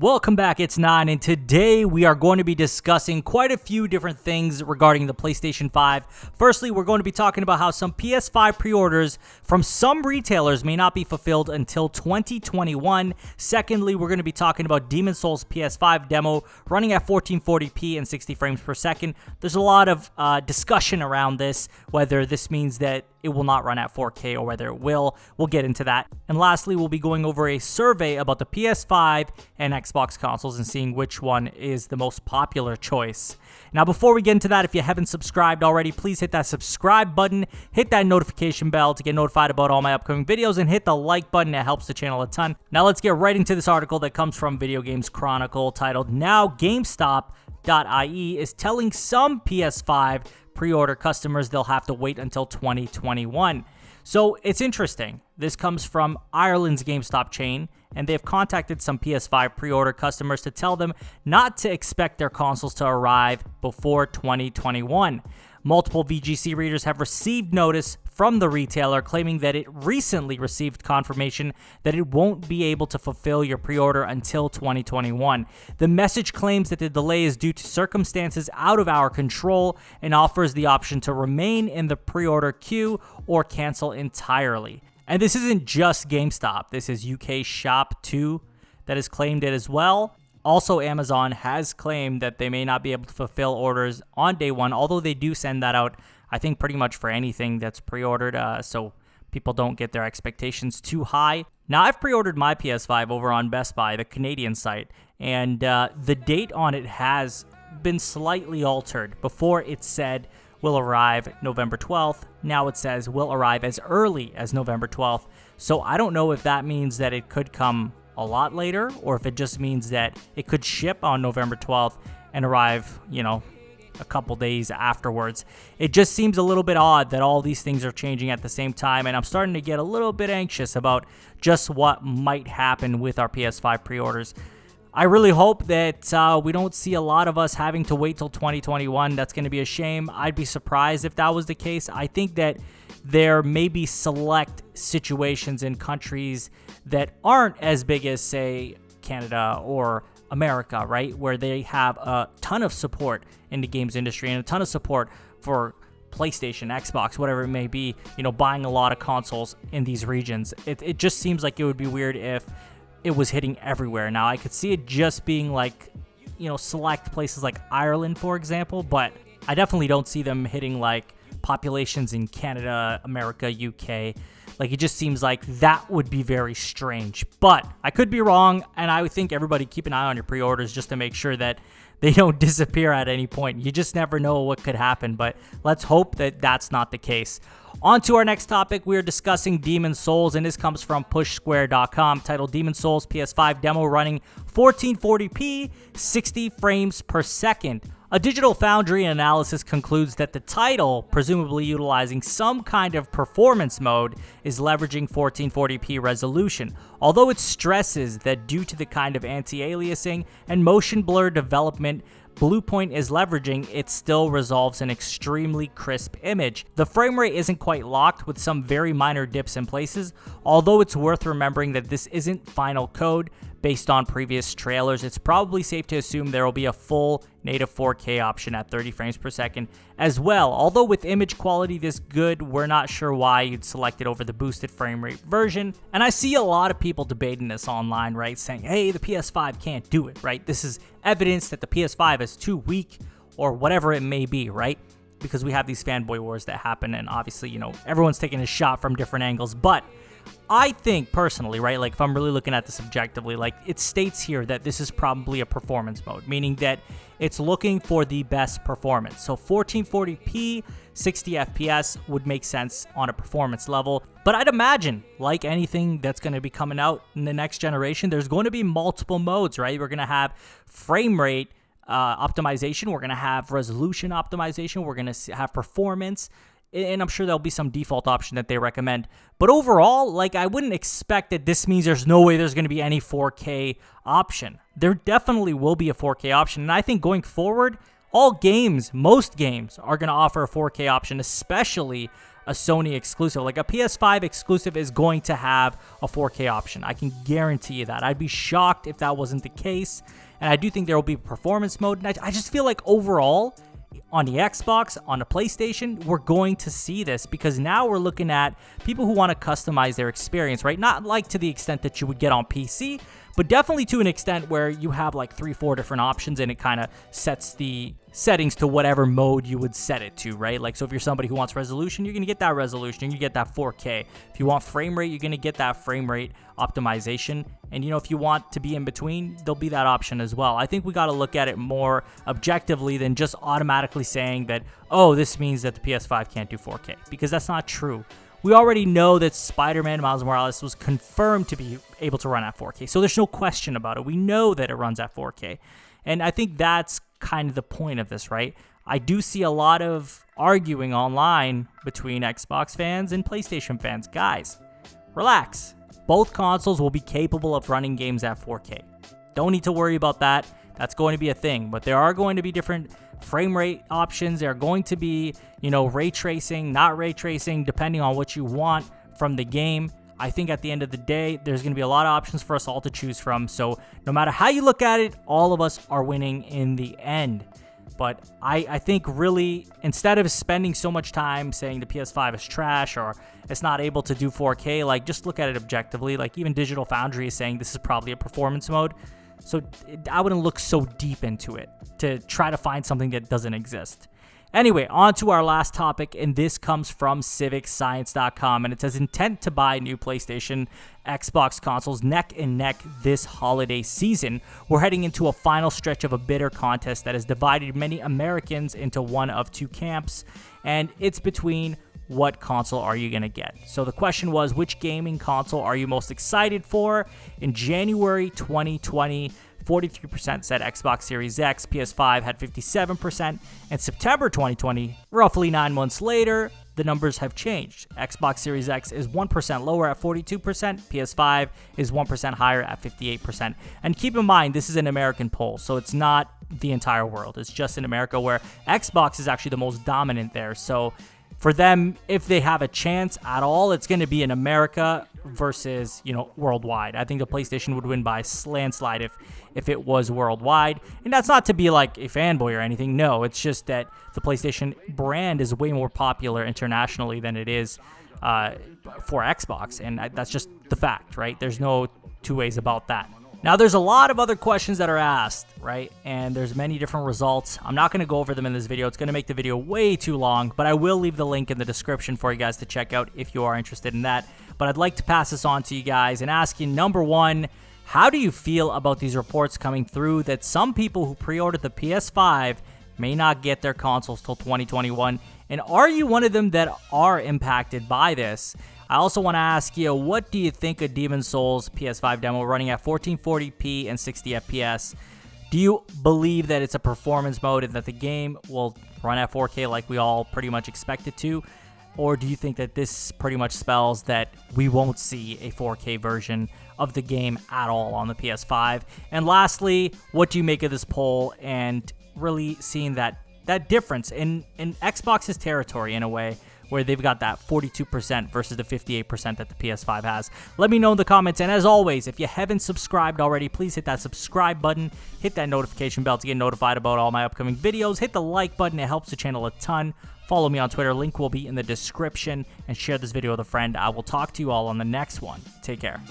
Welcome back, it's Nine, and today we are going to be discussing quite a few different things regarding the PlayStation 5. Firstly, we're going to be talking about how some PS5 pre-orders from some retailers may not be fulfilled until 2021. Secondly, we're going to be talking about Demon's Souls PS5 demo running at 1440p and 60 frames per second. There's a lot of discussion around this, whether this means that it will not run at 4K or whether it will. We'll get into that. And lastly, we'll be going over a survey about the PS5 and Xbox consoles and seeing which one is the most popular choice. Now, before we get into that, if you haven't subscribed already, please hit that subscribe button, hit that notification bell to get notified about all my upcoming videos, and hit the like button. It helps the channel a ton. Now, let's get right into this article that comes from Video Games Chronicle titled, "Now GameStop.ie is telling some PS5 pre-order customers they'll have to wait until 2021. So it's interesting. This comes from Ireland's GameStop chain, and they've contacted some PS5 pre-order customers to tell them not to expect their consoles to arrive before 2021. Multiple VGC readers have received notice from the retailer claiming that it recently received confirmation that it won't be able to fulfill your pre-order until 2021. The message claims that the delay is due to circumstances out of our control and offers the option to remain in the pre-order queue or cancel entirely." And this isn't just GameStop. This is UK Shop 2 that has claimed it as well. Also, Amazon has claimed that they may not be able to fulfill orders on day one, although they do send that out, I think, pretty much for anything that's pre-ordered, so people don't get their expectations too high. Now, I've pre-ordered my PS5 over on Best Buy, the Canadian site, and the date on it has been slightly altered. Before it said will arrive November 12th. Now it says will arrive as early as November 12th. So I don't know if that means that it could come a lot later, or if it just means that it could ship on November 12th and arrive, a couple days afterwards. It just seems a little bit odd that all these things are changing at the same time, and I'm starting to get a little bit anxious about just what might happen with our PS5 pre-orders. I really hope that we don't see a lot of us having to wait till 2021. That's going to be a shame. I'd be surprised if that was the case. I think that there may be select situations in countries that aren't as big as, say, Canada or America, right? Where they have a ton of support in the games industry and a ton of support for PlayStation, Xbox, whatever it may be, buying a lot of consoles in these regions. It just seems like it would be weird if it was hitting everywhere. Now, I could see it just being like, select places like Ireland, for example, but I definitely don't see them hitting like populations in Canada, America, UK. Like, it just seems like that would be very strange. But I could be wrong, and I would think everybody keep an eye on your pre-orders just to make sure that they don't disappear at any point. You just never know what could happen, but let's hope that that's not the case. On to our next topic, we are discussing Demon's Souls, and this comes from pushsquare.com, titled Demon's Souls PS5 demo running 1440p, 60 frames per second. A Digital Foundry analysis concludes that the title, presumably utilizing some kind of performance mode, is leveraging 1440p resolution, although it stresses that due to the kind of anti-aliasing and motion blur development Bluepoint is leveraging, it still resolves an extremely crisp image. The frame rate isn't quite locked, with some very minor dips in places, although it's worth remembering that this isn't final code. Based on previous trailers, it's probably safe to assume there will be a full native 4K option at 30 frames per second as well. Although with image quality this good, we're not sure why you'd select it over the boosted frame rate version. And I see a lot of people debating this online, right? Saying, hey, the PS5 can't do it, right? This is evidence that the PS5 is too weak or whatever it may be, right? Because we have these fanboy wars that happen, and obviously, everyone's taking a shot from different angles. But I think personally, right, like if I'm really looking at this objectively, like it states here that this is probably a performance mode, meaning that it's looking for the best performance. So 1440p, 60 FPS would make sense on a performance level. But I'd imagine, like anything that's going to be coming out in the next generation, there's going to be multiple modes, right? We're going to have frame rate optimization. We're going to have resolution optimization. We're going to have performance. And I'm sure there'll be some default option that they recommend. But overall, like, I wouldn't expect that this means there's no way there's going to be any 4K option. There definitely will be a 4K option. And I think going forward, all games, most games, are going to offer a 4K option, especially a Sony exclusive. Like a PS5 exclusive is going to have a 4K option. I can guarantee you that. I'd be shocked if that wasn't the case. And I do think there will be performance mode. And I just feel like overall, on the Xbox, on the PlayStation, we're going to see this because now we're looking at people who want to customize their experience, right? Not like to the extent that you would get on PC, but definitely to an extent where you have like 3-4 different options and it kind of sets the settings to whatever mode you would set it to, right? Like, so if you're somebody who wants resolution, you're going to get that resolution, you get that 4K. If you want frame rate, you're going to get that frame rate optimization. And, you know, if you want to be in between, there'll be that option as well. I think we got to look at it more objectively than just automatically saying that, oh, this means that the PS5 can't do 4K, because that's not true. We already know that Spider-Man Miles Morales was confirmed to be able to run at 4K, so there's no question about it. We know that it runs at 4K, and I think that's kind of the point of this, right? I do see a lot of arguing online between Xbox fans and PlayStation fans. Guys, relax. Both consoles will be capable of running games at 4K. Don't need to worry about that. That's going to be a thing, but there are going to be different frame rate options. There are going to be, you know, ray tracing, not ray tracing, depending on what you want from the game. I think at the end of the day, there's going to be a lot of options for us all to choose from. So no matter how you look at it, all of us are winning in the end. But I think really, instead of spending so much time saying the PS5 is trash or it's not able to do 4K, like, just look at it objectively. Like, even Digital Foundry is saying this is probably a performance mode. So I wouldn't look so deep into it to try to find something that doesn't exist. Anyway, on to our last topic, and this comes from CivicScience.com, and it says intent to buy new PlayStation, Xbox consoles neck and neck this holiday season. We're heading into a final stretch of a bitter contest that has divided many Americans into one of two camps, and it's between what console are you going to get? So the question was, which gaming console are you most excited for? In January 2020, 43% said Xbox Series X, PS5 had 57%, and September 2020, roughly 9 months later, the numbers have changed. Xbox Series X is 1% lower at 42%, PS5 is 1% higher at 58%. And keep in mind, this is an American poll, so it's not the entire world. It's just in America, where Xbox is actually the most dominant there. So for them, if they have a chance at all, it's going to be in America versus, you know, worldwide. I think the PlayStation would win by landslide if it was worldwide. And that's not to be like a fanboy or anything. No, it's just that the PlayStation brand is way more popular internationally than it is for Xbox. And that's just the fact, right? There's no two ways about that. Now, there's a lot of other questions that are asked, right? And there's many different results. I'm not going to go over them in this video. It's going to make the video way too long, but I will leave the link in the description for you guys to check out if you are interested in that. But I'd like to pass this on to you guys and ask you, number one, how do you feel about these reports coming through that some people who pre-ordered the PS5 may not get their consoles till 2021? And are you one of them that are impacted by this? I also want to ask you, what do you think of Demon's Souls PS5 demo running at 1440p and 60 FPS? Do you believe that it's a performance mode and that the game will run at 4K like we all pretty much expect it to? Or do you think that this pretty much spells that we won't see a 4K version of the game at all on the PS5? And lastly, what do you make of this poll and really seeing that difference in Xbox's territory in a way, where they've got that 42% versus the 58% that the PS5 has? Let me know in the comments, and as always, if you haven't subscribed already, please hit that subscribe button, hit that notification bell to get notified about all my upcoming videos, hit the like button, it helps the channel a ton. Follow me on Twitter, link will be in the description, and share this video with a friend. I will talk to you all on the next one. Take care.